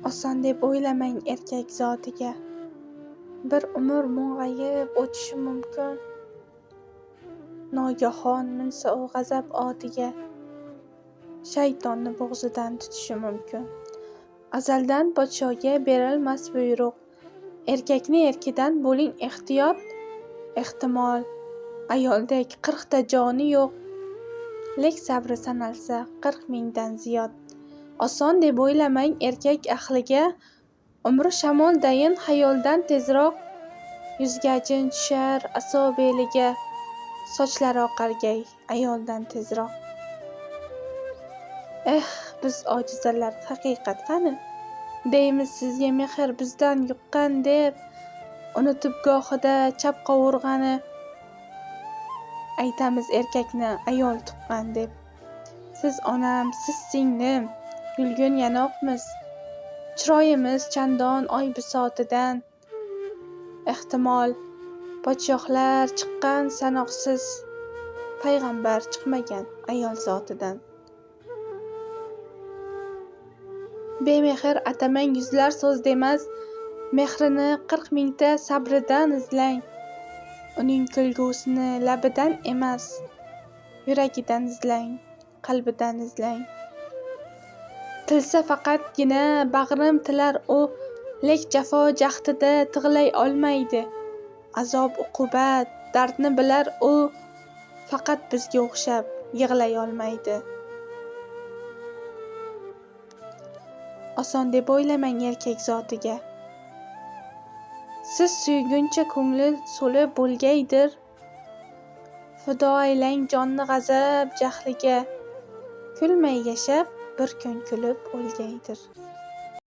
Oson deb o'ylamang erkak zotiga. Bir umr mung'ayib o'tishi mumkin. Nogahon minsa u g'azab otiga, shaytonni bo'g'zidan tutishi mumkin. Azaldan podshoga berilmas buyruq. Erkakni erkidan bo'ling ehtiyot. Ehtimol ayoldek 40 ta joni yo'q, lek sabri sanalsa 40 mingdan ziyod. Oson deb o'ylamang erkak ahliga, umri shamoldayin xayoldan tezroq. Yuzga ajin tushar aso beliga, sochlari oqargay ayoldan tezroq. Biz ojizalar haqiqat qani? Deymiz sizga mehr bizdan yuqqan deb, unutib gohida chap qovurg'ani. Aytamiz erkakni ayol tuqqan deb. Siz onam, siz singlim, gulgun yanoqmiz. Chiroyimiz chandon oy bisotidan. Ehtimol podshohlar chiqqan sanoqsiz, payg'ambar chiqmagan ayol zotidan. Bemehr atamang yuzlar so'z demas, mehrini 40 mingta sabridan izlang. Uning kulgusini labidan emas, yuragidan izlang, qalbidan izlang. Tilsa faqatgina bag'rim tilar u, lek jafo jahdida tig'lay olmaydi. Azob uqubat dardni bilar u, faqat bizga o'xshab yig'lay olmaydi. Oson deb o'ylamang erkak zotiga. Siz suyguncha ko'ngli so'lib bo'lgaydir. Fido aylang jonni g'azab jahliga, kulmay yashab bir kun kulib o'lgaydir.